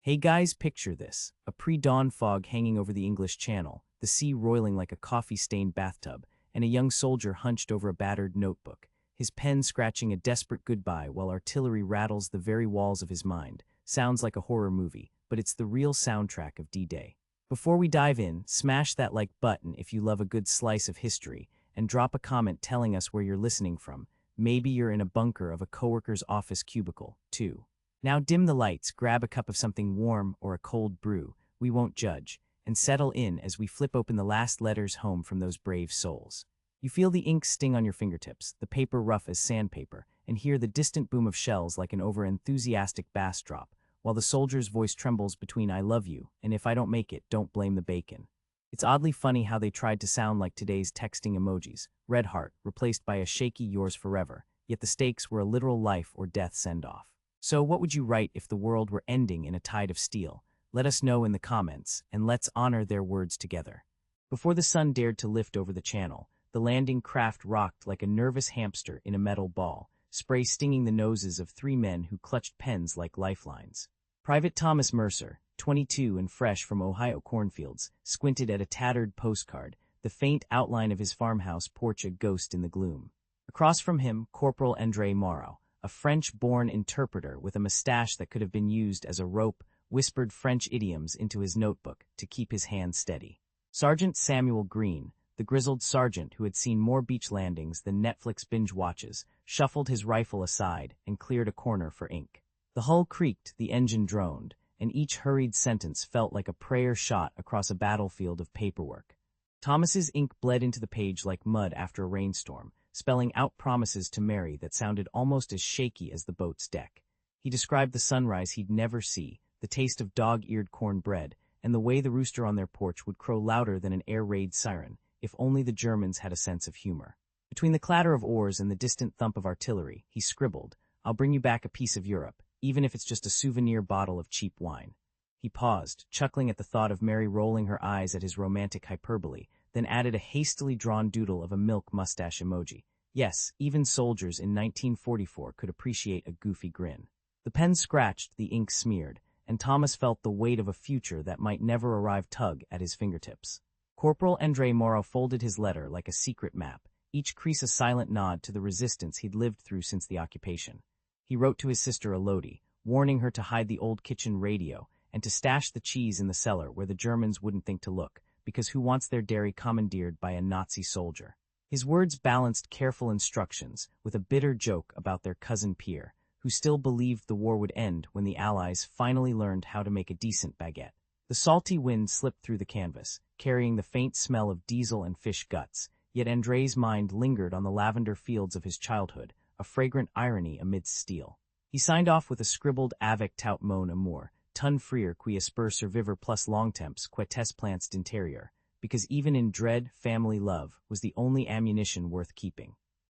Hey guys, picture this. A pre-dawn fog hanging over the English Channel, the sea roiling like a coffee-stained bathtub, and a young soldier hunched over a battered notebook, his pen scratching a desperate goodbye while artillery rattles the very walls of his mind. Sounds like a horror movie, but it's the real soundtrack of D-Day. Before we dive in, smash that like button if you love a good slice of history, and drop a comment telling us where you're listening from. Maybe you're in a bunker of a coworker's office cubicle, too. Now dim the lights, grab a cup of something warm or a cold brew, we won't judge, and settle in as we flip open the last letters home from those brave souls. You feel the ink sting on your fingertips, the paper rough as sandpaper, and hear the distant boom of shells like an over-enthusiastic bass drop, while the soldier's voice trembles between "I love you" and "if I don't make it, don't blame the bacon." It's oddly funny how they tried to sound like today's texting emojis, red heart replaced by a shaky yours forever, yet the stakes were a literal life or death send-off. So what would you write if the world were ending in a tide of steel? Let us know in the comments, and let's honor their words together. Before the sun dared to lift over the channel, the landing craft rocked like a nervous hamster in a metal ball, spray stinging the noses of three men who clutched pens like lifelines. Private Thomas Mercer, 22 and fresh from Ohio cornfields, squinted at a tattered postcard, the faint outline of his farmhouse porch a ghost in the gloom. Across from him, Corporal André Morrow, a French-born interpreter with a mustache that could have been used as a rope, whispered French idioms into his notebook to keep his hand steady. Sergeant Samuel Green, the grizzled sergeant who had seen more beach landings than Netflix binge watches, shuffled his rifle aside and cleared a corner for ink. The hull creaked, the engine droned, and each hurried sentence felt like a prayer shot across a battlefield of paperwork. Thomas's ink bled into the page like mud after a rainstorm, spelling out promises to Mary that sounded almost as shaky as the boat's deck. He described the sunrise he'd never see, the taste of dog-eared cornbread, and the way the rooster on their porch would crow louder than an air raid siren, if only the Germans had a sense of humor. Between the clatter of oars and the distant thump of artillery, he scribbled, "I'll bring you back a piece of Europe, even if it's just a souvenir bottle of cheap wine." He paused, chuckling at the thought of Mary rolling her eyes at his romantic hyperbole, then added a hastily drawn doodle of a milk mustache emoji. Yes, even soldiers in 1944 could appreciate a goofy grin. The pen scratched, the ink smeared, and Thomas felt the weight of a future that might never arrive tug at his fingertips. Corporal André Morrow folded his letter like a secret map, each crease a silent nod to the resistance he'd lived through since the occupation. He wrote to his sister Elodie, warning her to hide the old kitchen radio and to stash the cheese in the cellar where the Germans wouldn't think to look, because who wants their dairy commandeered by a Nazi soldier? His words balanced careful instructions with a bitter joke about their cousin Pierre, who still believed the war would end when the Allies finally learned how to make a decent baguette. The salty wind slipped through the canvas, carrying the faint smell of diesel and fish guts, yet André's mind lingered on the lavender fields of his childhood, a fragrant irony amidst steel. He signed off with a scribbled avec tout mon amour, ton frère qui espère survivre plus longtemps qu'tes plants d'intérieur, because even in dread, family love was the only ammunition worth keeping.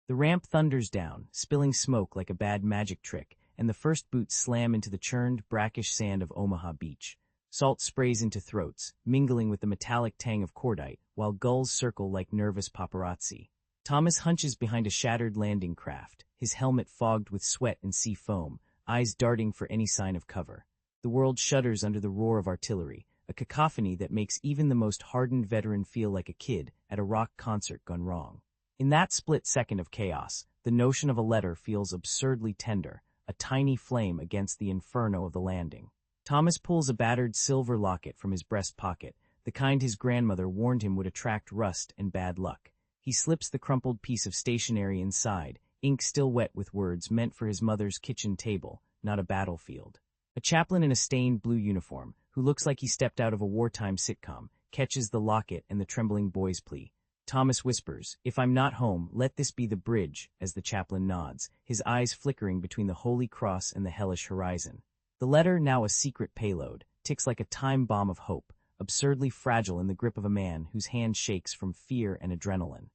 The ramp thunders down, spilling smoke like a bad magic trick, and the first boots slam into the churned, brackish sand of Omaha Beach. Salt sprays into throats, mingling with the metallic tang of cordite, while gulls circle like nervous paparazzi. Thomas hunches behind a shattered landing craft, his helmet fogged with sweat and sea foam, eyes darting for any sign of cover. The world shudders under the roar of artillery, a cacophony that makes even the most hardened veteran feel like a kid at a rock concert gone wrong. In that split second of chaos, the notion of a letter feels absurdly tender, a tiny flame against the inferno of the landing. Thomas pulls a battered silver locket from his breast pocket, the kind his grandmother warned him would attract rust and bad luck. He slips the crumpled piece of stationery inside, ink still wet with words meant for his mother's kitchen table, not a battlefield. A chaplain in a stained blue uniform, who looks like he stepped out of a wartime sitcom, catches the locket and the trembling boy's plea. Thomas whispers, "If I'm not home, let this be the bridge," as the chaplain nods, his eyes flickering between the Holy Cross and the hellish horizon. The letter, now a secret payload, ticks like a time bomb of hope, absurdly fragile in the grip of a man whose hand shakes from fear and adrenaline.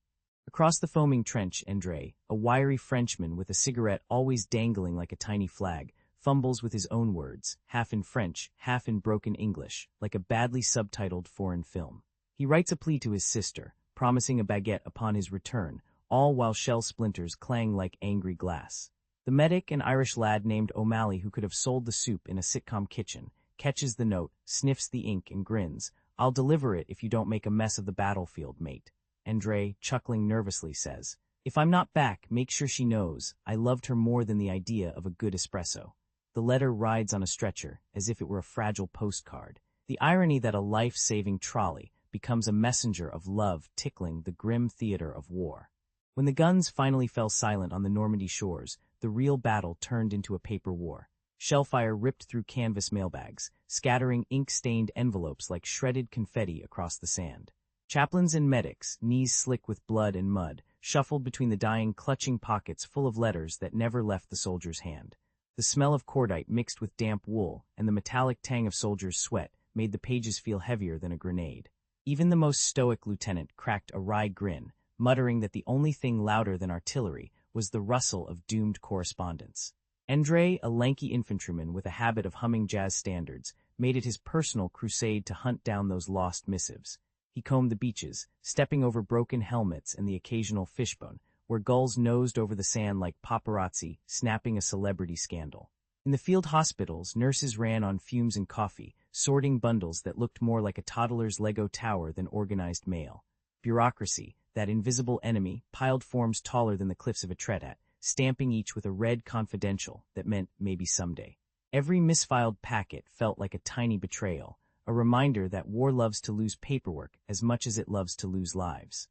Across the foaming trench, André, a wiry Frenchman with a cigarette always dangling like a tiny flag, fumbles with his own words, half in French, half in broken English, like a badly subtitled foreign film. He writes a plea to his sister, promising a baguette upon his return, all while shell splinters clang like angry glass. The medic, an Irish lad named O'Malley who could have sold the soup in a sitcom kitchen, catches the note, sniffs the ink, and grins. "I'll deliver it if you don't make a mess of the battlefield, mate." Andre, chuckling nervously, says, "If I'm not back, make sure she knows I loved her more than the idea of a good espresso." The letter rides on a stretcher, as if it were a fragile postcard. The irony that a life-saving trolley becomes a messenger of love tickling the grim theater of war. When the guns finally fell silent on the Normandy shores, the real battle turned into a paper war. Shellfire ripped through canvas mailbags, scattering ink-stained envelopes like shredded confetti across the sand. Chaplains and medics, knees slick with blood and mud, shuffled between the dying, clutching pockets full of letters that never left the soldier's hand. The smell of cordite mixed with damp wool and the metallic tang of soldiers' sweat made the pages feel heavier than a grenade. Even the most stoic lieutenant cracked a wry grin, muttering that the only thing louder than artillery was the rustle of doomed correspondence. Andre, a lanky infantryman with a habit of humming jazz standards, made it his personal crusade to hunt down those lost missives. He combed the beaches, stepping over broken helmets and the occasional fishbone, where gulls nosed over the sand like paparazzi, snapping a celebrity scandal. In the field hospitals, nurses ran on fumes and coffee, sorting bundles that looked more like a toddler's Lego tower than organized mail. Bureaucracy, that invisible enemy, piled forms taller than the cliffs of Etretat, stamping each with a red confidential that meant maybe someday. Every misfiled packet felt like a tiny betrayal, a reminder that war loves to lose paperwork as much as it loves to lose lives.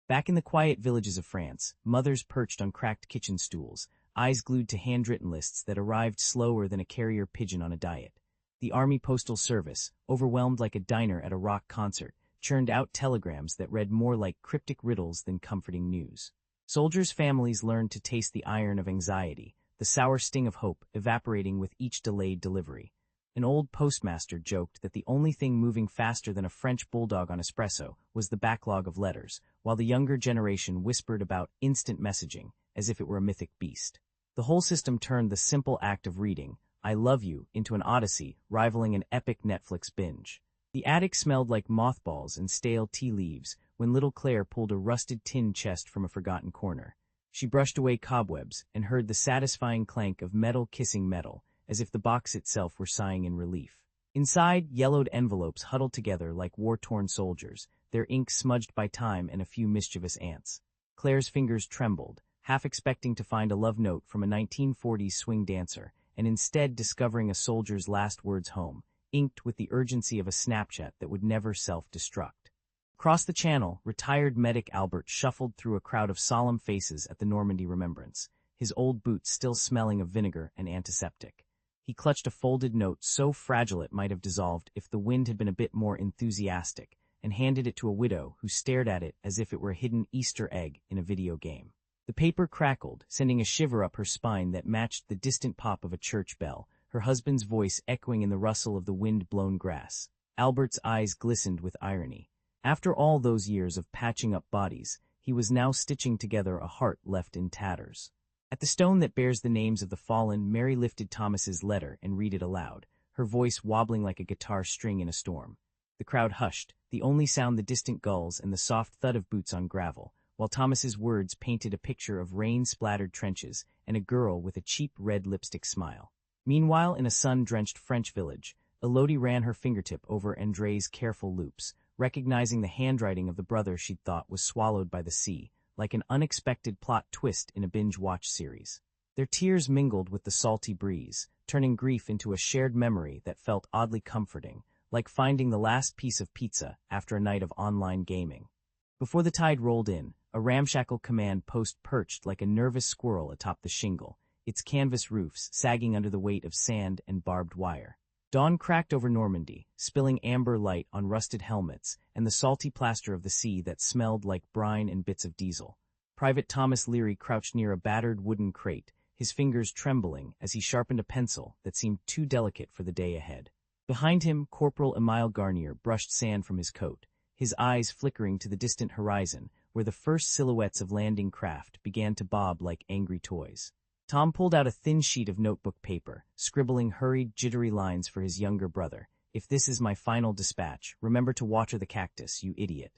Back in the quiet villages of France, mothers perched on cracked kitchen stools, eyes glued to handwritten lists that arrived slower than a carrier pigeon on a diet. The Army Postal Service, overwhelmed like a diner at a rock concert, churned out telegrams that read more like cryptic riddles than comforting news. Soldiers' families learned to taste the iron of anxiety, the sour sting of hope evaporating with each delayed delivery. An old postmaster joked that the only thing moving faster than a French bulldog on espresso was the backlog of letters, while the younger generation whispered about instant messaging, as if it were a mythic beast. The whole system turned the simple act of reading, "I love you," into an odyssey rivaling an epic Netflix binge. The attic smelled like mothballs and stale tea leaves when little Claire pulled a rusted tin chest from a forgotten corner. She brushed away cobwebs and heard the satisfying clank of metal kissing metal, as if the box itself were sighing in relief. Inside, yellowed envelopes huddled together like war-torn soldiers, their ink smudged by time and a few mischievous ants. Claire's fingers trembled, half expecting to find a love note from a 1940s swing dancer, and instead discovering a soldier's last words home, inked with the urgency of a Snapchat that would never self-destruct. Across the channel, retired medic Albert shuffled through a crowd of solemn faces at the Normandy remembrance, his old boots still smelling of vinegar and antiseptic. He clutched a folded note so fragile it might have dissolved if the wind had been a bit more enthusiastic, and handed it to a widow who stared at it as if it were a hidden Easter egg in a video game. The paper crackled, sending a shiver up her spine that matched the distant pop of a church bell, her husband's voice echoing in the rustle of the wind-blown grass. Albert's eyes glistened with irony. After all those years of patching up bodies, he was now stitching together a heart left in tatters. At the stone that bears the names of the fallen, Mary lifted Thomas's letter and read it aloud, her voice wobbling like a guitar string in a storm. The crowd hushed, the only sound the distant gulls and the soft thud of boots on gravel, while Thomas's words painted a picture of rain-splattered trenches and a girl with a cheap red lipstick smile. Meanwhile, in a sun-drenched French village, Elodie ran her fingertip over Andre's careful loops, recognizing the handwriting of the brother she'd thought was swallowed by the sea, like an unexpected plot twist in a binge-watch series. Their tears mingled with the salty breeze, turning grief into a shared memory that felt oddly comforting, like finding the last piece of pizza after a night of online gaming. Before the tide rolled in, a ramshackle command post perched like a nervous squirrel atop the shingle, its canvas roofs sagging under the weight of sand and barbed wire. Dawn cracked over Normandy, spilling amber light on rusted helmets and the salty plaster of the sea that smelled like brine and bits of diesel. Private Thomas Leary crouched near a battered wooden crate, his fingers trembling as he sharpened a pencil that seemed too delicate for the day ahead. Behind him, Corporal Emile Garnier brushed sand from his coat, his eyes flickering to the distant horizon, where the first silhouettes of landing craft began to bob like angry toys. Tom pulled out a thin sheet of notebook paper, scribbling hurried, jittery lines for his younger brother. "If this is my final dispatch, remember to water the cactus, you idiot."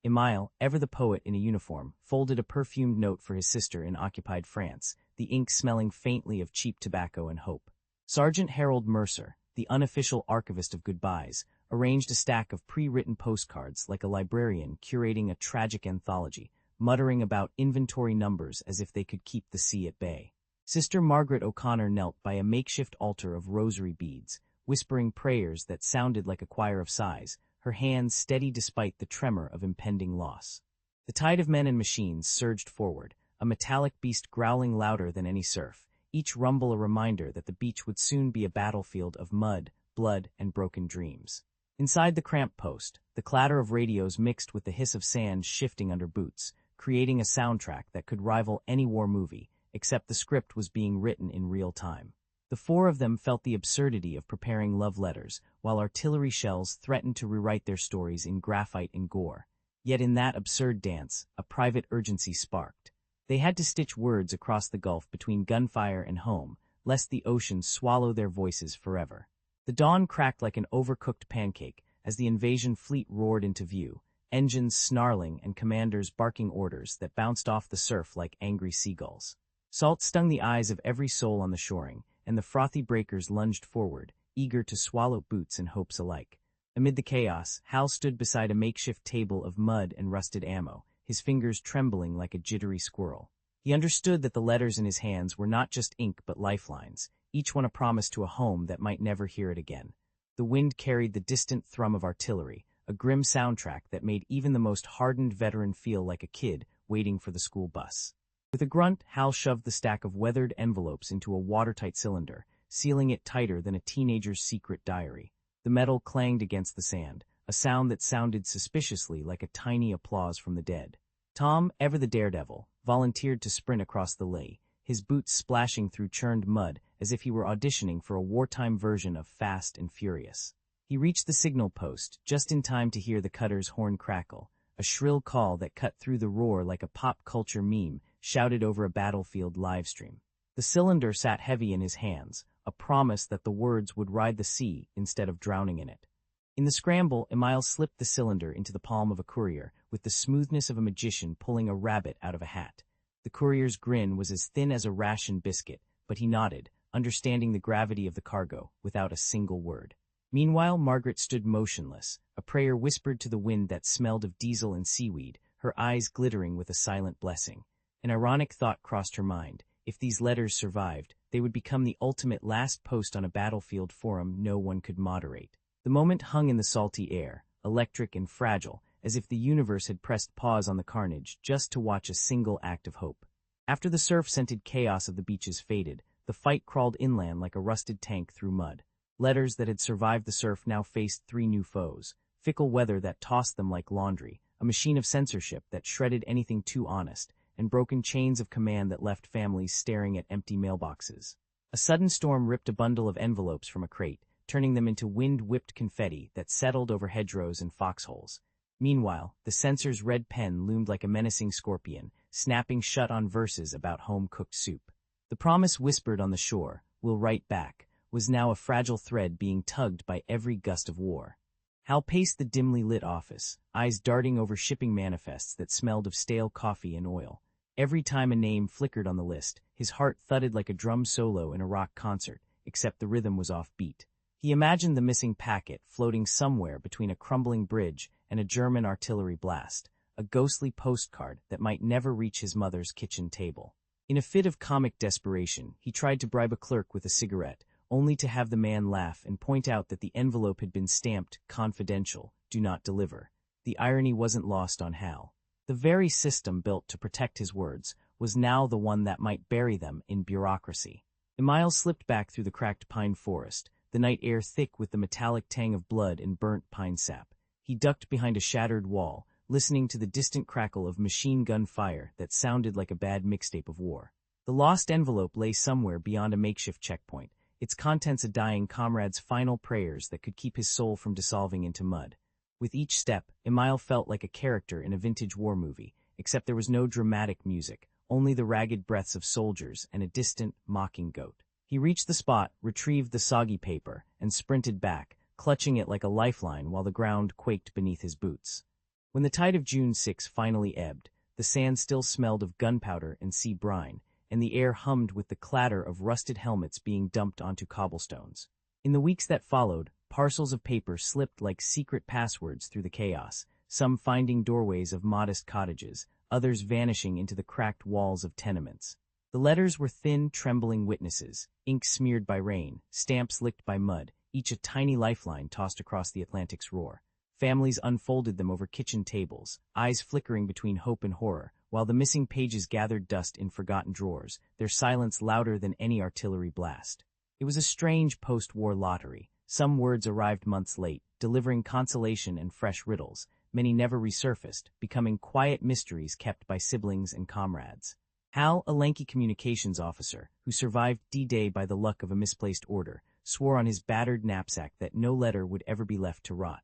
Emile, ever the poet in a uniform, folded a perfumed note for his sister in occupied France, the ink smelling faintly of cheap tobacco and hope. Sergeant Harold Mercer, the unofficial archivist of goodbyes, arranged a stack of pre-written postcards like a librarian curating a tragic anthology, muttering about inventory numbers as if they could keep the sea at bay. Sister Margaret O'Connor knelt by a makeshift altar of rosary beads, whispering prayers that sounded like a choir of sighs, her hands steady despite the tremor of impending loss. The tide of men and machines surged forward, a metallic beast growling louder than any surf, each rumble a reminder that the beach would soon be a battlefield of mud, blood, and broken dreams. Inside the cramped post, the clatter of radios mixed with the hiss of sand shifting under boots, creating a soundtrack that could rival any war movie, except the script was being written in real time. The four of them felt the absurdity of preparing love letters, while artillery shells threatened to rewrite their stories in graphite and gore. Yet in that absurd dance, a private urgency sparked. They had to stitch words across the gulf between gunfire and home, lest the ocean swallow their voices forever. The dawn cracked like an overcooked pancake as the invasion fleet roared into view, engines snarling and commanders barking orders that bounced off the surf like angry seagulls. Salt stung the eyes of every soul on the shoring, and the frothy breakers lunged forward, eager to swallow boots and hopes alike. Amid the chaos, Hal stood beside a makeshift table of mud and rusted ammo, his fingers trembling like a jittery squirrel. He understood that the letters in his hands were not just ink but lifelines, each one a promise to a home that might never hear it again. The wind carried the distant thrum of artillery, a grim soundtrack that made even the most hardened veteran feel like a kid waiting for the school bus. With a grunt, Hal shoved the stack of weathered envelopes into a watertight cylinder, sealing it tighter than a teenager's secret diary. The metal clanged against the sand, a sound that sounded suspiciously like a tiny applause from the dead. Tom, ever the daredevil, volunteered to sprint across the lake, his boots splashing through churned mud as if he were auditioning for a wartime version of Fast and Furious. He reached the signal post just in time to hear the cutter's horn crackle, a shrill call that cut through the roar like a pop culture meme shouted over a battlefield livestream. The cylinder sat heavy in his hands, a promise that the words would ride the sea instead of drowning in it. In the scramble, Emile slipped the cylinder into the palm of a courier with the smoothness of a magician pulling a rabbit out of a hat. The courier's grin was as thin as a ration biscuit, but he nodded, understanding the gravity of the cargo, without a single word. Meanwhile, Margaret stood motionless, a prayer whispered to the wind that smelled of diesel and seaweed, her eyes glittering with a silent blessing. An ironic thought crossed her mind. If these letters survived, they would become the ultimate last post on a battlefield forum no one could moderate. The moment hung in the salty air, electric and fragile, as if the universe had pressed pause on the carnage just to watch a single act of hope. After the surf-scented chaos of the beaches faded, the fight crawled inland like a rusted tank through mud. Letters that had survived the surf now faced three new foes: fickle weather that tossed them like laundry, a machine of censorship that shredded anything too honest, and broken chains of command that left families staring at empty mailboxes. A sudden storm ripped a bundle of envelopes from a crate, turning them into wind-whipped confetti that settled over hedgerows and foxholes. Meanwhile, the censor's red pen loomed like a menacing scorpion, snapping shut on verses about home-cooked soup. The promise whispered on the shore, "We'll write back," was now a fragile thread being tugged by every gust of war. Hal paced the dimly lit office, eyes darting over shipping manifests that smelled of stale coffee and oil. Every time a name flickered on the list, his heart thudded like a drum solo in a rock concert, except the rhythm was off-beat. He imagined the missing packet floating somewhere between a crumbling bridge and a German artillery blast, a ghostly postcard that might never reach his mother's kitchen table. In a fit of comic desperation, he tried to bribe a clerk with a cigarette, only to have the man laugh and point out that the envelope had been stamped "Confidential, do not deliver." The irony wasn't lost on Hal. The very system built to protect his words was now the one that might bury them in bureaucracy. Emile slipped back through the cracked pine forest, the night air thick with the metallic tang of blood and burnt pine sap. He ducked behind a shattered wall, listening to the distant crackle of machine gun fire that sounded like a bad mixtape of war. The lost envelope lay somewhere beyond a makeshift checkpoint, its contents a dying comrade's final prayers that could keep his soul from dissolving into mud. With each step, Emile felt like a character in a vintage war movie, except there was no dramatic music, only the ragged breaths of soldiers and a distant, mocking goat. He reached the spot, retrieved the soggy paper, and sprinted back, clutching it like a lifeline while the ground quaked beneath his boots. When the tide of June 6 finally ebbed, the sand still smelled of gunpowder and sea brine, and the air hummed with the clatter of rusted helmets being dumped onto cobblestones. In the weeks that followed, parcels of paper slipped like secret passwords through the chaos, some finding doorways of modest cottages, others vanishing into the cracked walls of tenements. The letters were thin, trembling witnesses, ink smeared by rain, stamps licked by mud, each a tiny lifeline tossed across the Atlantic's roar. Families unfolded them over kitchen tables, eyes flickering between hope and horror, while the missing pages gathered dust in forgotten drawers, their silence louder than any artillery blast. It was a strange post-war lottery. Some words arrived months late, delivering consolation and fresh riddles. Many never resurfaced, becoming quiet mysteries kept by siblings and comrades. Hal, a lanky communications officer, who survived D-Day by the luck of a misplaced order, swore on his battered knapsack that no letter would ever be left to rot.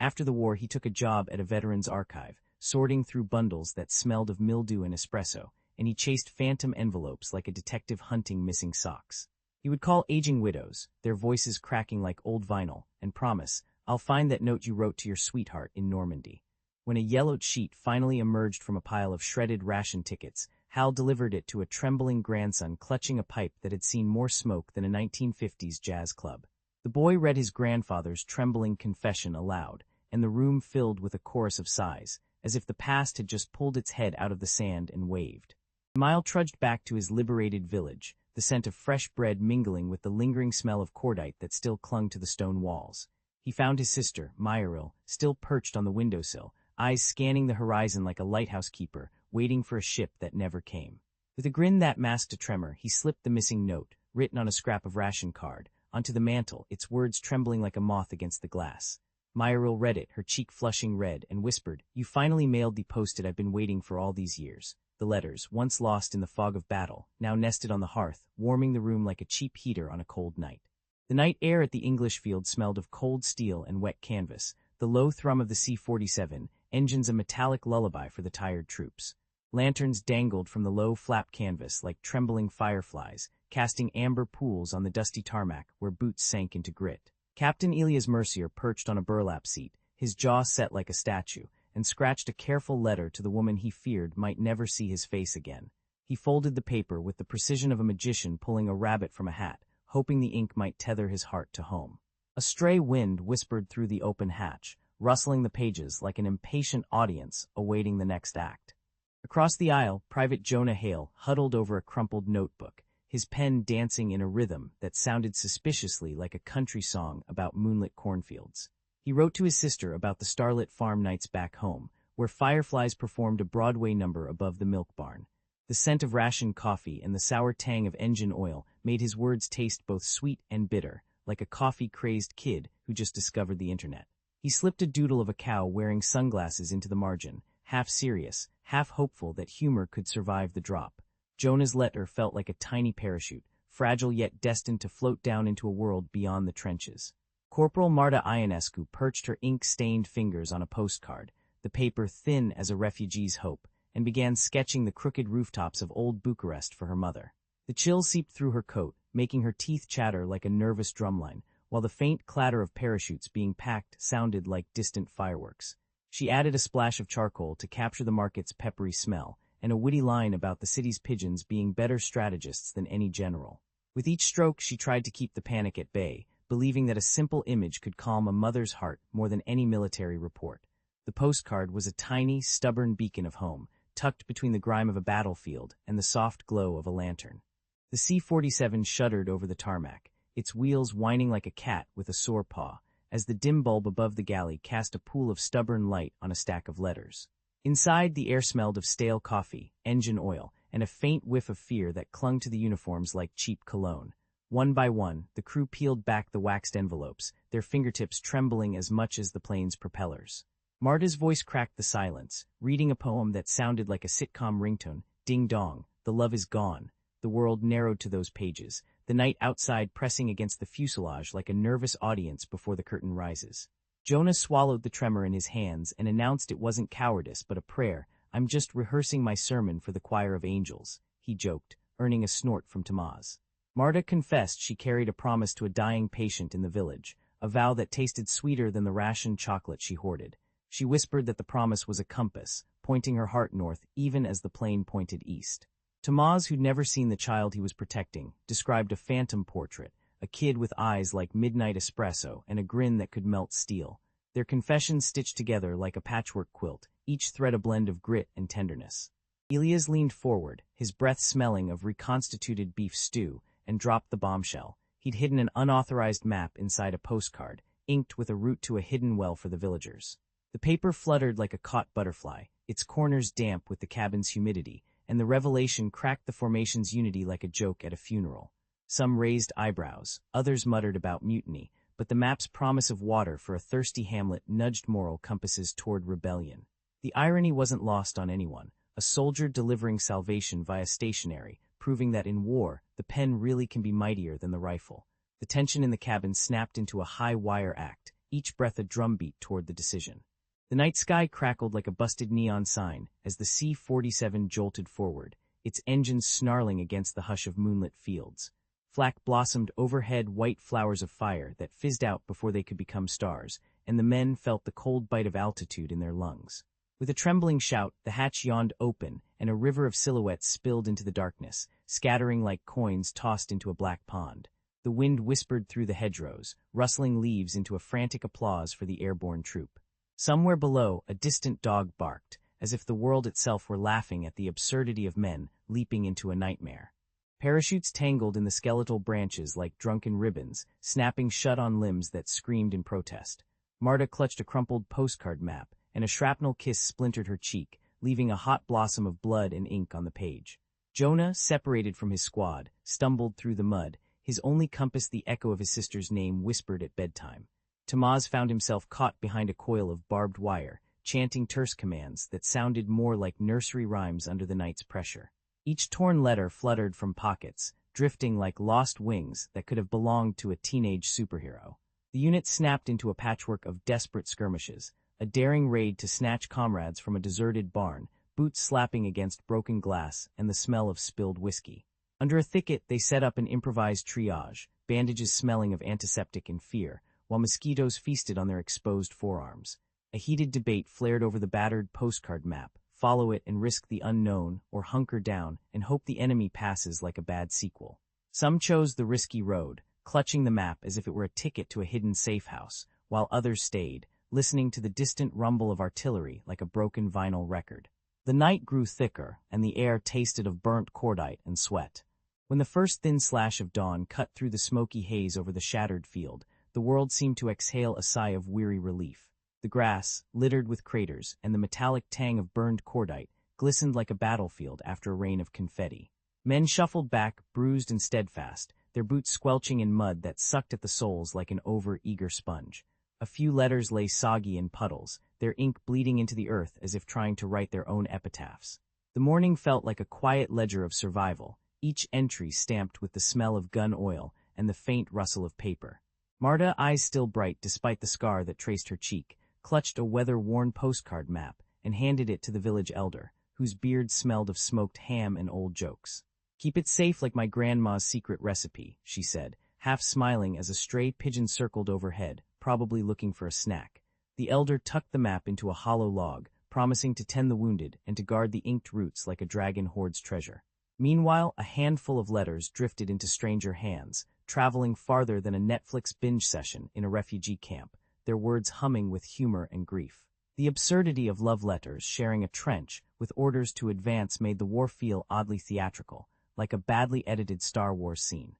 After the war, he took a job at a veteran's archive, sorting through bundles that smelled of mildew and espresso, and he chased phantom envelopes like a detective hunting missing socks. He would call aging widows, their voices cracking like old vinyl, and promise, "I'll find that note you wrote to your sweetheart in Normandy." When a yellowed sheet finally emerged from a pile of shredded ration tickets, Hal delivered it to a trembling grandson clutching a pipe that had seen more smoke than a 1950s jazz club. The boy read his grandfather's trembling confession aloud, and the room filled with a chorus of sighs, as if the past had just pulled its head out of the sand and waved. Emile trudged back to his liberated village, the scent of fresh bread mingling with the lingering smell of cordite that still clung to the stone walls. He found his sister, Myril, still perched on the windowsill, eyes scanning the horizon like a lighthouse keeper, waiting for a ship that never came. With a grin that masked a tremor, he slipped the missing note, written on a scrap of ration card, onto the mantel, its words trembling like a moth against the glass. Myril read it, her cheek flushing red, and whispered, "You finally mailed the post-it I've been waiting for all these years." The letters, once lost in the fog of battle, now nested on the hearth, warming the room like a cheap heater on a cold night. The night air at the English field smelled of cold steel and wet canvas, the low thrum of the C-47, engines a metallic lullaby for the tired troops. Lanterns dangled from the low flap canvas like trembling fireflies, casting amber pools on the dusty tarmac where boots sank into grit. Captain Elias Mercier perched on a burlap seat, his jaw set like a statue, and scratched a careful letter to the woman he feared might never see his face again. He folded the paper with the precision of a magician pulling a rabbit from a hat, hoping the ink might tether his heart to home. A stray wind whispered through the open hatch, rustling the pages like an impatient audience awaiting the next act. Across the aisle, Private Jonah Hale huddled over a crumpled notebook, his pen dancing in a rhythm that sounded suspiciously like a country song about moonlit cornfields. He wrote to his sister about the starlit farm nights back home, where fireflies performed a Broadway number above the milk barn. The scent of rationed coffee and the sour tang of engine oil made his words taste both sweet and bitter, like a coffee-crazed kid who just discovered the internet. He slipped a doodle of a cow wearing sunglasses into the margin, half serious, half hopeful that humor could survive the drop. Jonah's letter felt like a tiny parachute, fragile yet destined to float down into a world beyond the trenches. Corporal Marta Ionescu perched her ink-stained fingers on a postcard, the paper thin as a refugee's hope, and began sketching the crooked rooftops of old Bucharest for her mother. The chill seeped through her coat, making her teeth chatter like a nervous drumline, while the faint clatter of parachutes being packed sounded like distant fireworks. She added a splash of charcoal to capture the market's peppery smell, and a witty line about the city's pigeons being better strategists than any general. With each stroke, she tried to keep the panic at bay, believing that a simple image could calm a mother's heart more than any military report. The postcard was a tiny, stubborn beacon of home, tucked between the grime of a battlefield and the soft glow of a lantern. The C-47 shuddered over the tarmac, its wheels whining like a cat with a sore paw, as the dim bulb above the galley cast a pool of stubborn light on a stack of letters. Inside, the air smelled of stale coffee, engine oil, and a faint whiff of fear that clung to the uniforms like cheap cologne. One by one, the crew peeled back the waxed envelopes, their fingertips trembling as much as the plane's propellers. Marta's voice cracked the silence, reading a poem that sounded like a sitcom ringtone. Ding dong, the love is gone. The world narrowed to those pages, the night outside pressing against the fuselage like a nervous audience before the curtain rises. Jonah swallowed the tremor in his hands and announced it wasn't cowardice but a prayer. "I'm just rehearsing my sermon for the choir of angels," he joked, earning a snort from Tamaz. Marta confessed she carried a promise to a dying patient in the village, a vow that tasted sweeter than the rationed chocolate she hoarded. She whispered that the promise was a compass, pointing her heart north even as the plane pointed east. Tamaz, who'd never seen the child he was protecting, described a phantom portrait, a kid with eyes like midnight espresso and a grin that could melt steel. Their confessions stitched together like a patchwork quilt, each thread a blend of grit and tenderness. Elias leaned forward, his breath smelling of reconstituted beef stew, and dropped the bombshell. He'd hidden an unauthorized map inside a postcard, inked with a route to a hidden well for the villagers. The paper fluttered like a caught butterfly, its corners damp with the cabin's humidity, and the revelation cracked the formation's unity like a joke at a funeral. Some raised eyebrows, others muttered about mutiny, but the map's promise of water for a thirsty hamlet nudged moral compasses toward rebellion. The irony wasn't lost on anyone, a soldier delivering salvation via stationery, proving that in war, the pen really can be mightier than the rifle. The tension in the cabin snapped into a high-wire act, each breath a drumbeat toward the decision. The night sky crackled like a busted neon sign as the C-47 jolted forward, its engines snarling against the hush of moonlit fields. Flak blossomed overhead white flowers of fire that fizzed out before they could become stars, and the men felt the cold bite of altitude in their lungs. With a trembling shout, the hatch yawned open, and a river of silhouettes spilled into the darkness, scattering like coins tossed into a black pond. The wind whispered through the hedgerows, rustling leaves into a frantic applause for the airborne troop. Somewhere below, a distant dog barked, as if the world itself were laughing at the absurdity of men leaping into a nightmare. Parachutes tangled in the skeletal branches like drunken ribbons, snapping shut on limbs that screamed in protest. Marta clutched a crumpled postcard map, and a shrapnel kiss splintered her cheek, leaving a hot blossom of blood and ink on the page. Jonah, separated from his squad, stumbled through the mud, his only compass the echo of his sister's name whispered at bedtime. Tamaz found himself caught behind a coil of barbed wire, chanting terse commands that sounded more like nursery rhymes under the night's pressure. Each torn letter fluttered from pockets, drifting like lost wings that could have belonged to a teenage superhero. The unit snapped into a patchwork of desperate skirmishes, a daring raid to snatch comrades from a deserted barn, boots slapping against broken glass and the smell of spilled whiskey. Under a thicket, they set up an improvised triage, bandages smelling of antiseptic and fear, while mosquitoes feasted on their exposed forearms. A heated debate flared over the battered postcard map, follow it and risk the unknown, or hunker down and hope the enemy passes like a bad sequel. Some chose the risky road, clutching the map as if it were a ticket to a hidden safe house, while others stayed, listening to the distant rumble of artillery like a broken vinyl record. The night grew thicker, and the air tasted of burnt cordite and sweat. When the first thin slash of dawn cut through the smoky haze over the shattered field, the world seemed to exhale a sigh of weary relief. The grass, littered with craters, and the metallic tang of burned cordite, glistened like a battlefield after a rain of confetti. Men shuffled back, bruised and steadfast, their boots squelching in mud that sucked at the soles like an over-eager sponge. A few letters lay soggy in puddles, their ink bleeding into the earth as if trying to write their own epitaphs. The morning felt like a quiet ledger of survival, each entry stamped with the smell of gun oil and the faint rustle of paper. Marta, eyes still bright despite the scar that traced her cheek, clutched a weather-worn postcard map and handed it to the village elder, whose beard smelled of smoked ham and old jokes. "Keep it safe like my grandma's secret recipe," she said, half smiling as a stray pigeon circled overhead, probably looking for a snack. The elder tucked the map into a hollow log, promising to tend the wounded and to guard the inked roots like a dragon hoards treasure. Meanwhile, a handful of letters drifted into stranger hands, traveling farther than a Netflix binge session in a refugee camp, their words humming with humor and grief. The absurdity of love letters sharing a trench with orders to advance made the war feel oddly theatrical, like a badly edited Star Wars scene.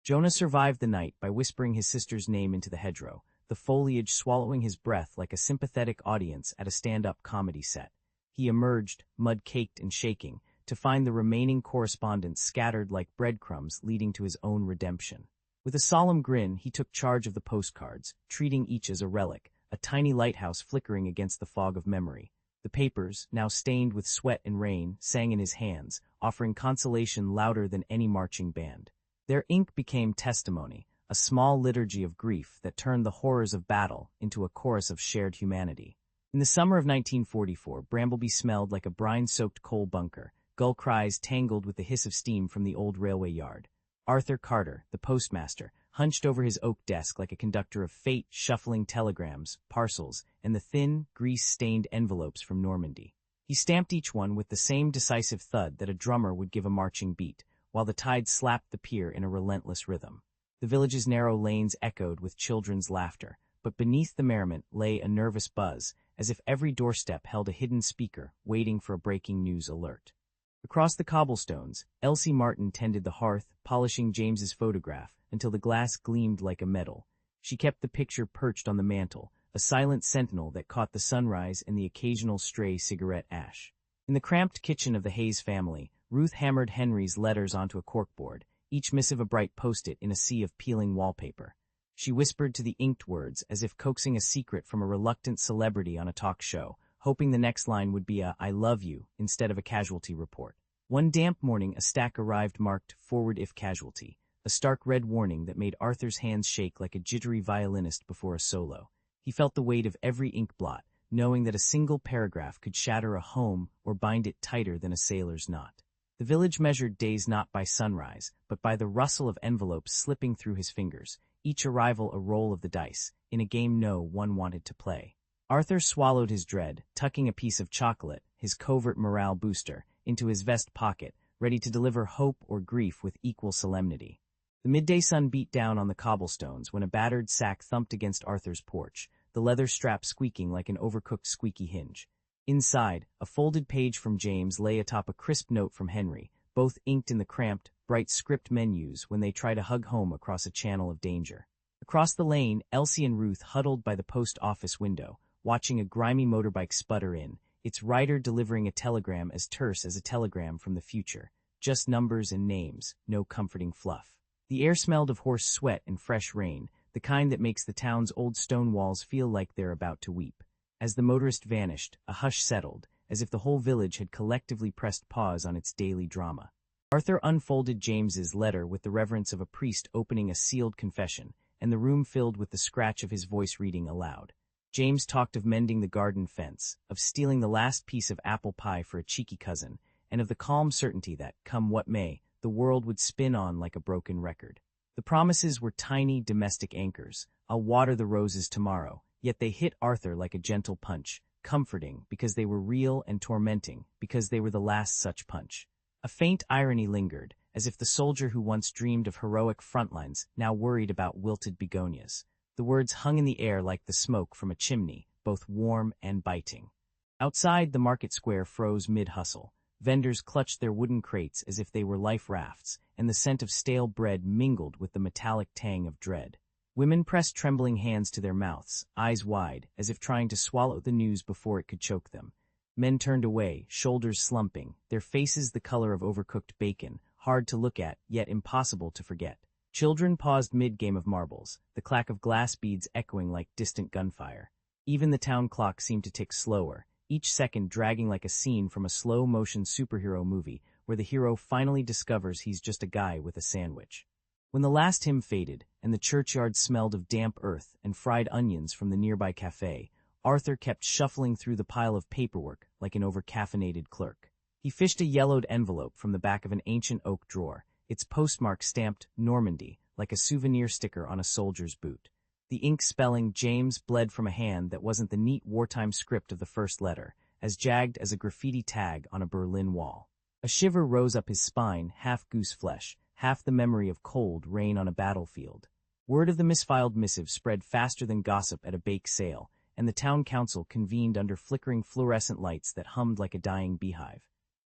Jonah survived the night by whispering his sister's name into the hedgerow, the foliage swallowing his breath like a sympathetic audience at a stand-up comedy set. He emerged, mud-caked and shaking, to find the remaining correspondence scattered like breadcrumbs leading to his own redemption. With a solemn grin, he took charge of the postcards, treating each as a relic, a tiny lighthouse flickering against the fog of memory. The papers, now stained with sweat and rain, sang in his hands, offering consolation louder than any marching band. Their ink became testimony, a small liturgy of grief that turned the horrors of battle into a chorus of shared humanity. In the summer of 1944, Brambleby smelled like a brine-soaked coal bunker, gull cries tangled with the hiss of steam from the old railway yard. Arthur Carter, the postmaster, hunched over his oak desk like a conductor of fate, shuffling telegrams, parcels, and the thin, grease-stained envelopes from Normandy. He stamped each one with the same decisive thud that a drummer would give a marching beat, while the tide slapped the pier in a relentless rhythm. The village's narrow lanes echoed with children's laughter, but beneath the merriment lay a nervous buzz, as if every doorstep held a hidden speaker waiting for a breaking news alert. Across the cobblestones, Elsie Martin tended the hearth, polishing James's photograph until the glass gleamed like a medal. She kept the picture perched on the mantel, a silent sentinel that caught the sunrise and the occasional stray cigarette ash. In the cramped kitchen of the Hayes family, Ruth hammered Henry's letters onto a corkboard, each missive a bright post-it in a sea of peeling wallpaper. She whispered to the inked words as if coaxing a secret from a reluctant celebrity on a talk show, hoping the next line would be a "I love you" instead of a casualty report. One damp morning a stack arrived marked "Forward if casualty," a stark red warning that made Arthur's hands shake like a jittery violinist before a solo. He felt the weight of every ink blot, knowing that a single paragraph could shatter a home or bind it tighter than a sailor's knot. The village measured days not by sunrise, but by the rustle of envelopes slipping through his fingers, each arrival a roll of the dice, in a game no one wanted to play. Arthur swallowed his dread, tucking a piece of chocolate, his covert morale booster, into his vest pocket, ready to deliver hope or grief with equal solemnity. The midday sun beat down on the cobblestones when a battered sack thumped against Arthur's porch, the leather strap squeaking like an overcooked squeaky hinge. Inside, a folded page from James lay atop a crisp note from Henry, both inked in the cramped, bright script menus when they try to hug home across a channel of danger. Across the lane, Elsie and Ruth huddled by the post office window, watching a grimy motorbike sputter in, its rider delivering a telegram as terse as a telegram from the future. Just numbers and names, no comforting fluff. The air smelled of horse sweat and fresh rain, the kind that makes the town's old stone walls feel like they're about to weep. As the motorist vanished, a hush settled, as if the whole village had collectively pressed pause on its daily drama. Arthur unfolded James's letter with the reverence of a priest opening a sealed confession, and the room filled with the scratch of his voice reading aloud. James talked of mending the garden fence, of stealing the last piece of apple pie for a cheeky cousin, and of the calm certainty that, come what may, the world would spin on like a broken record. The promises were tiny domestic anchors. "I'll water the roses tomorrow," yet they hit Arthur like a gentle punch, comforting because they were real and tormenting because they were the last such punch. A faint irony lingered, as if the soldier who once dreamed of heroic frontlines now worried about wilted begonias. The words hung in the air like the smoke from a chimney, both warm and biting. Outside, the market square froze mid-hustle. Vendors clutched their wooden crates as if they were life rafts, and the scent of stale bread mingled with the metallic tang of dread. Women pressed trembling hands to their mouths, eyes wide, as if trying to swallow the news before it could choke them. Men turned away, shoulders slumping, their faces the color of overcooked bacon, hard to look at, yet impossible to forget. Children paused mid-game of marbles, the clack of glass beads echoing like distant gunfire. Even the town clock seemed to tick slower, each second dragging like a scene from a slow-motion superhero movie where the hero finally discovers he's just a guy with a sandwich. When the last hymn faded, and the churchyard smelled of damp earth and fried onions from the nearby cafe, Arthur kept shuffling through the pile of paperwork like an over-caffeinated clerk. He fished a yellowed envelope from the back of an ancient oak drawer, its postmark stamped Normandy, like a souvenir sticker on a soldier's boot. The ink spelling James bled from a hand that wasn't the neat wartime script of the first letter, as jagged as a graffiti tag on a Berlin wall. A shiver rose up his spine, half goose flesh, half the memory of cold rain on a battlefield. Word of the misfiled missive spread faster than gossip at a bake sale, and the town council convened under flickering fluorescent lights that hummed like a dying beehive.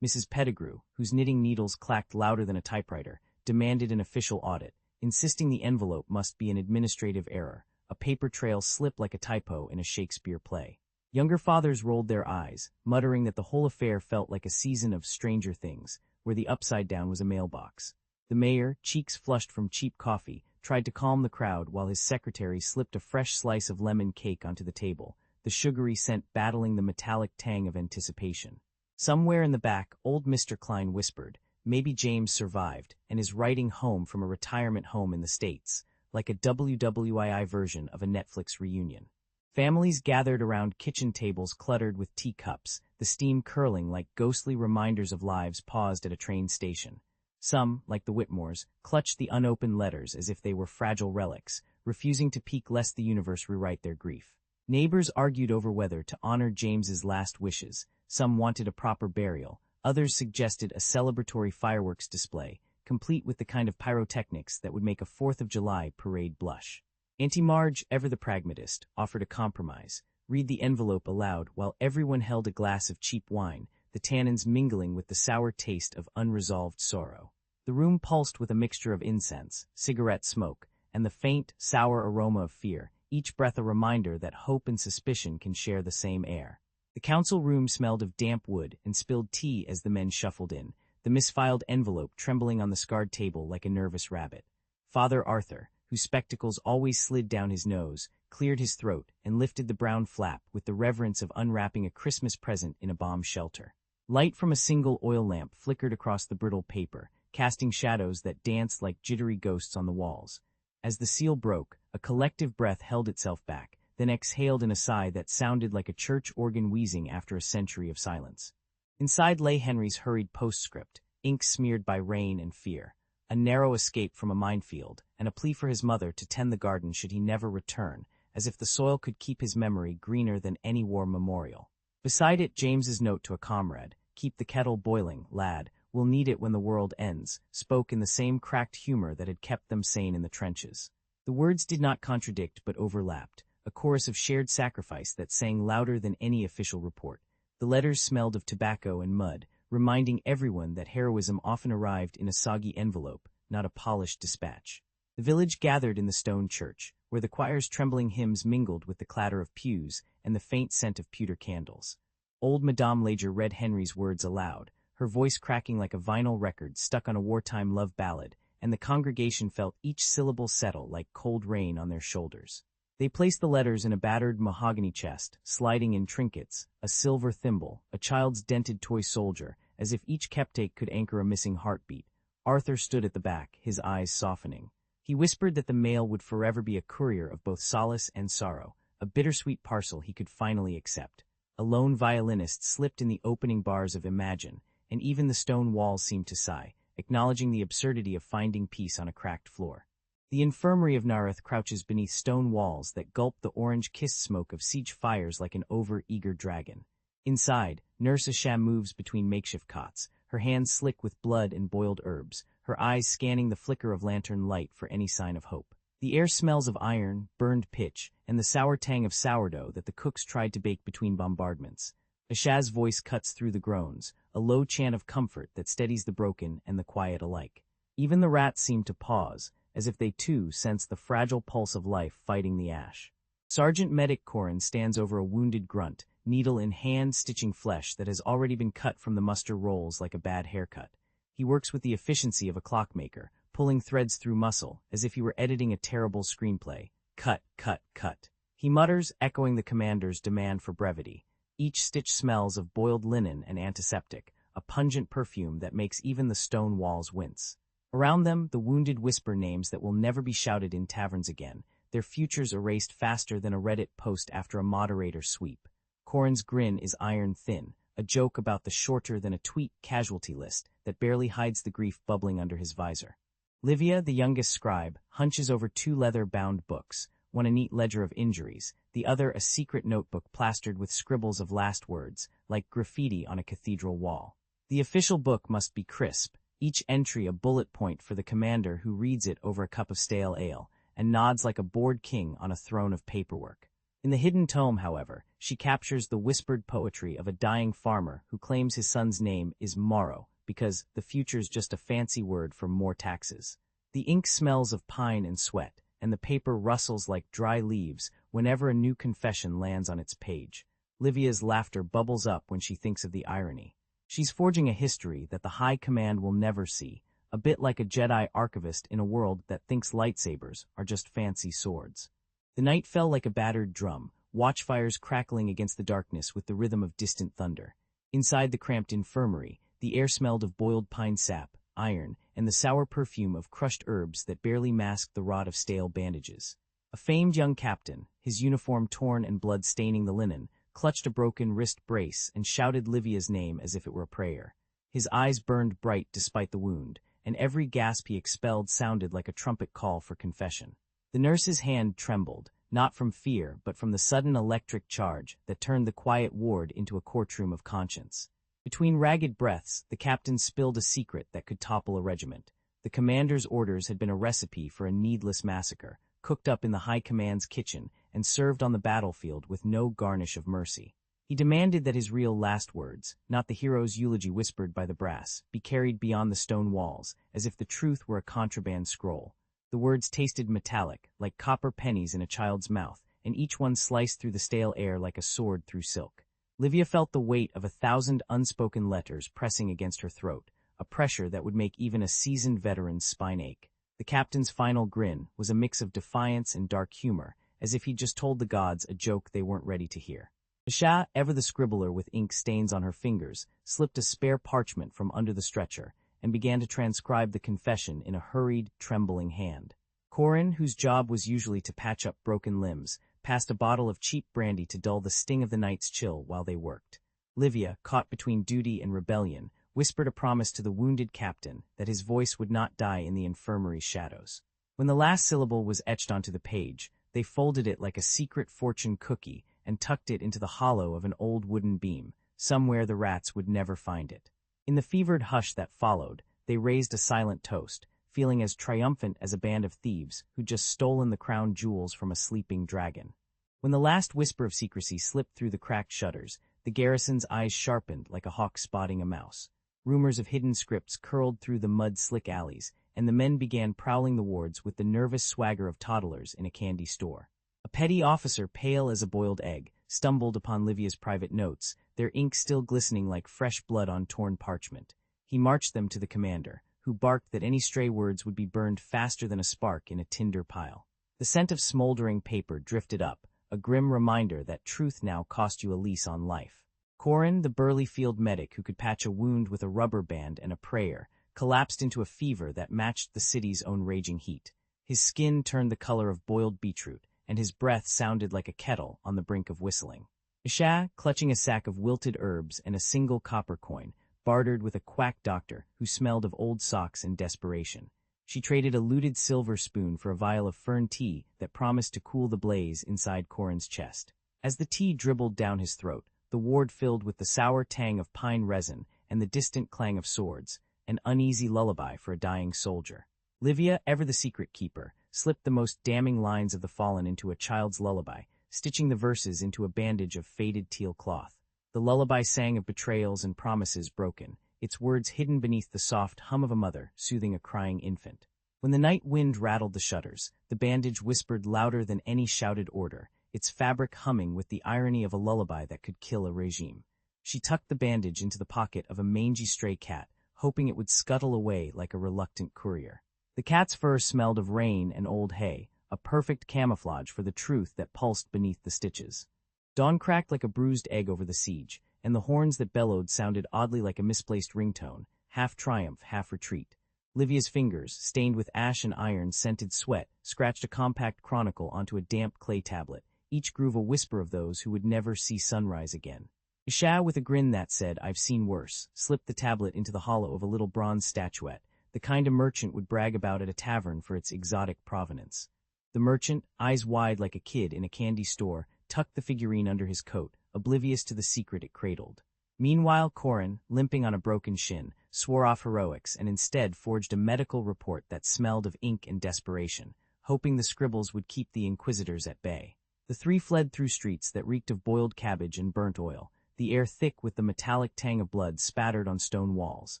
Mrs. Pettigrew, whose knitting needles clacked louder than a typewriter, demanded an official audit, insisting the envelope must be an administrative error, a paper trail slip like a typo in a Shakespeare play. Younger fathers rolled their eyes, muttering that the whole affair felt like a season of Stranger Things, where the upside down was a mailbox. The mayor, cheeks flushed from cheap coffee, tried to calm the crowd while his secretary slipped a fresh slice of lemon cake onto the table, the sugary scent battling the metallic tang of anticipation. Somewhere in the back, old Mr. Klein whispered, maybe James survived and is writing home from a retirement home in the States, like a WWII version of a Netflix reunion. Families gathered around kitchen tables cluttered with teacups, the steam curling like ghostly reminders of lives paused at a train station. Some, like the Whitmores, clutched the unopened letters as if they were fragile relics, refusing to peek lest the universe rewrite their grief. Neighbors argued over whether to honor James's last wishes. Some wanted a proper burial, others suggested a celebratory fireworks display, complete with the kind of pyrotechnics that would make a 4th of July parade blush. Auntie Marge, ever the pragmatist, offered a compromise. Read the envelope aloud while everyone held a glass of cheap wine, the tannins mingling with the sour taste of unresolved sorrow. The room pulsed with a mixture of incense, cigarette smoke, and the faint, sour aroma of fear, each breath a reminder that hope and suspicion can share the same air. The council room smelled of damp wood and spilled tea as the men shuffled in, the misfiled envelope trembling on the scarred table like a nervous rabbit. Father Arthur, whose spectacles always slid down his nose, cleared his throat and lifted the brown flap with the reverence of unwrapping a Christmas present in a bomb shelter. Light from a single oil lamp flickered across the brittle paper, casting shadows that danced like jittery ghosts on the walls. As the seal broke, a collective breath held itself back, then exhaled in a sigh that sounded like a church organ wheezing after a century of silence. Inside lay Henry's hurried postscript, ink smeared by rain and fear, a narrow escape from a minefield, and a plea for his mother to tend the garden should he never return, as if the soil could keep his memory greener than any war memorial. Beside it, James's note to a comrade, "Keep the kettle boiling, lad, we'll need it when the world ends," spoke in the same cracked humor that had kept them sane in the trenches. The words did not contradict but overlapped, a chorus of shared sacrifice that sang louder than any official report. The letters smelled of tobacco and mud, reminding everyone that heroism often arrived in a soggy envelope, not a polished dispatch. The village gathered in the stone church, where the choir's trembling hymns mingled with the clatter of pews and the faint scent of pewter candles. Old Madame Leger read Henry's words aloud, her voice cracking like a vinyl record stuck on a wartime love ballad, and the congregation felt each syllable settle like cold rain on their shoulders. They placed the letters in a battered mahogany chest, sliding in trinkets, a silver thimble, a child's dented toy soldier, as if each keepsake could anchor a missing heartbeat. Arthur stood at the back, his eyes softening. He whispered that the mail would forever be a courier of both solace and sorrow, a bittersweet parcel he could finally accept. A lone violinist slipped in the opening bars of Imagine, and even the stone walls seemed to sigh, acknowledging the absurdity of finding peace on a cracked floor. The infirmary of Nareth crouches beneath stone walls that gulp the orange-kissed smoke of siege fires like an over-eager dragon. Inside, Nurse Asham moves between makeshift cots, her hands slick with blood and boiled herbs, her eyes scanning the flicker of lantern light for any sign of hope. The air smells of iron, burned pitch, and the sour tang of sourdough that the cooks tried to bake between bombardments. Asha's voice cuts through the groans, a low chant of comfort that steadies the broken and the quiet alike. Even the rats seem to pause, as if they too sense the fragile pulse of life fighting the ash. Sergeant Medic Corin stands over a wounded grunt, needle in hand stitching flesh that has already been cut from the muster rolls like a bad haircut. He works with the efficiency of a clockmaker, pulling threads through muscle, as if he were editing a terrible screenplay. Cut, cut, cut. He mutters, echoing the commander's demand for brevity. Each stitch smells of boiled linen and antiseptic, a pungent perfume that makes even the stone walls wince. Around them, the wounded whisper names that will never be shouted in taverns again, their futures erased faster than a Reddit post after a moderator sweep. Corin's grin is iron-thin, a joke about the shorter-than-a-tweet casualty list that barely hides the grief bubbling under his visor. Livia, the youngest scribe, hunches over 2 leather-bound books, one a neat ledger of injuries, the other a secret notebook plastered with scribbles of last words, like graffiti on a cathedral wall. The official book must be crisp, each entry a bullet point for the commander who reads it over a cup of stale ale, and nods like a bored king on a throne of paperwork. In the hidden tome, however, she captures the whispered poetry of a dying farmer who claims his son's name is Morrow, because the future's just a fancy word for more taxes. The ink smells of pine and sweat, and the paper rustles like dry leaves whenever a new confession lands on its page. Livia's laughter bubbles up when she thinks of the irony. She's forging a history that the High Command will never see, a bit like a Jedi archivist in a world that thinks lightsabers are just fancy swords. The night fell like a battered drum, watchfires crackling against the darkness with the rhythm of distant thunder. Inside the cramped infirmary, the air smelled of boiled pine sap, iron, and the sour perfume of crushed herbs that barely masked the rot of stale bandages. A famed young captain, his uniform torn and blood staining the linen, clutched a broken wrist brace and shouted Livia's name as if it were a prayer. His eyes burned bright despite the wound, and every gasp he expelled sounded like a trumpet call for confession. The nurse's hand trembled, not from fear but from the sudden electric charge that turned the quiet ward into a courtroom of conscience. Between ragged breaths, the captain spilled a secret that could topple a regiment. The commander's orders had been a recipe for a needless massacre, cooked up in the High Command's kitchen and served on the battlefield with no garnish of mercy. He demanded that his real last words, not the hero's eulogy whispered by the brass, be carried beyond the stone walls, as if the truth were a contraband scroll. The words tasted metallic, like copper pennies in a child's mouth, and each one sliced through the stale air like a sword through silk. Livia felt the weight of 1,000 unspoken letters pressing against her throat, a pressure that would make even a seasoned veteran's spine ache. The captain's final grin was a mix of defiance and dark humor, as if he'd just told the gods a joke they weren't ready to hear. Isha, ever the scribbler with ink stains on her fingers, slipped a spare parchment from under the stretcher and began to transcribe the confession in a hurried, trembling hand. Corin, whose job was usually to patch up broken limbs, passed a bottle of cheap brandy to dull the sting of the night's chill while they worked. Livia, caught between duty and rebellion, whispered a promise to the wounded captain that his voice would not die in the infirmary's shadows. When the last syllable was etched onto the page, they folded it like a secret fortune cookie and tucked it into the hollow of an old wooden beam, somewhere the rats would never find it. In the fevered hush that followed, they raised a silent toast, feeling as triumphant as a band of thieves who'd just stolen the crown jewels from a sleeping dragon. When the last whisper of secrecy slipped through the cracked shutters, the garrison's eyes sharpened like a hawk spotting a mouse. Rumors of hidden scripts curled through the mud-slick alleys, and the men began prowling the wards with the nervous swagger of toddlers in a candy store. A petty officer, pale as a boiled egg, stumbled upon Livia's private notes, their ink still glistening like fresh blood on torn parchment. He marched them to the commander, who barked that any stray words would be burned faster than a spark in a tinder pile. The scent of smoldering paper drifted up, a grim reminder that truth now cost you a lease on life. Corin, the burly field medic who could patch a wound with a rubber band and a prayer, collapsed into a fever that matched the city's own raging heat. His skin turned the color of boiled beetroot, and his breath sounded like a kettle on the brink of whistling. Isha, clutching a sack of wilted herbs and a single copper coin, bartered with a quack doctor who smelled of old socks in desperation. She traded a looted silver spoon for a vial of fern tea that promised to cool the blaze inside Corin's chest. As the tea dribbled down his throat, the ward filled with the sour tang of pine resin and the distant clang of swords, an uneasy lullaby for a dying soldier. Livia, ever the secret keeper, slipped the most damning lines of the fallen into a child's lullaby, stitching the verses into a bandage of faded teal cloth. The lullaby sang of betrayals and promises broken, its words hidden beneath the soft hum of a mother soothing a crying infant. When the night wind rattled the shutters, the bandage whispered louder than any shouted order, its fabric humming with the irony of a lullaby that could kill a regime. She tucked the bandage into the pocket of a mangy stray cat, hoping it would scuttle away like a reluctant courier. The cat's fur smelled of rain and old hay, a perfect camouflage for the truth that pulsed beneath the stitches. Dawn cracked like a bruised egg over the siege, and the horns that bellowed sounded oddly like a misplaced ringtone, half triumph, half retreat. Livia's fingers, stained with ash and iron-scented sweat, scratched a compact chronicle onto a damp clay tablet, each groove a whisper of those who would never see sunrise again. Isha, with a grin that said, "I've seen worse," slipped the tablet into the hollow of a little bronze statuette, the kind a merchant would brag about at a tavern for its exotic provenance. The merchant, eyes wide like a kid in a candy store, tucked the figurine under his coat, oblivious to the secret it cradled. Meanwhile, Corin, limping on a broken shin, swore off heroics and instead forged a medical report that smelled of ink and desperation, hoping the scribbles would keep the inquisitors at bay. The three fled through streets that reeked of boiled cabbage and burnt oil, the air thick with the metallic tang of blood spattered on stone walls.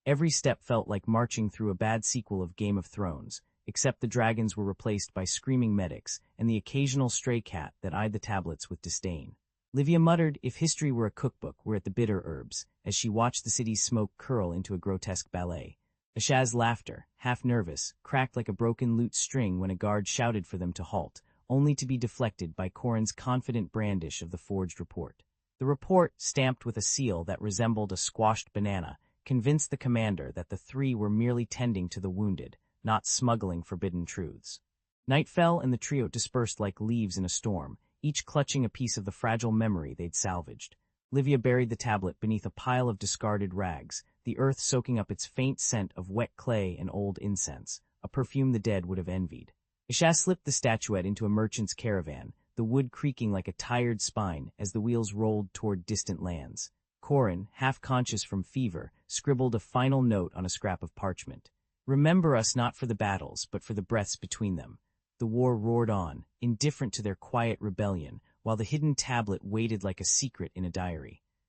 Every step felt like marching through a bad sequel of Game of Thrones, except the dragons were replaced by screaming medics and the occasional stray cat that eyed the tablets with disdain. Livia muttered, if history were a cookbook, we're at the bitter herbs, as she watched the city's smoke curl into a grotesque ballet. Isha's laughter, half nervous, cracked like a broken lute string when a guard shouted for them to halt, only to be deflected by Corin's confident brandish of the forged report. The report, stamped with a seal that resembled a squashed banana, convinced the commander that the three were merely tending to the wounded, not smuggling forbidden truths. Night fell and the trio dispersed like leaves in a storm, each clutching a piece of the fragile memory they'd salvaged. Livia buried the tablet beneath a pile of discarded rags, the earth soaking up its faint scent of wet clay and old incense, a perfume the dead would have envied. Isha slipped the statuette into a merchant's caravan, the wood creaking like a tired spine as the wheels rolled toward distant lands. Corin, half conscious from fever, scribbled a final note on a scrap of parchment. Remember us not for the battles, but for the breaths between them. The war roared on, indifferent to their quiet rebellion, while the hidden tablet waited like a secret in a diary.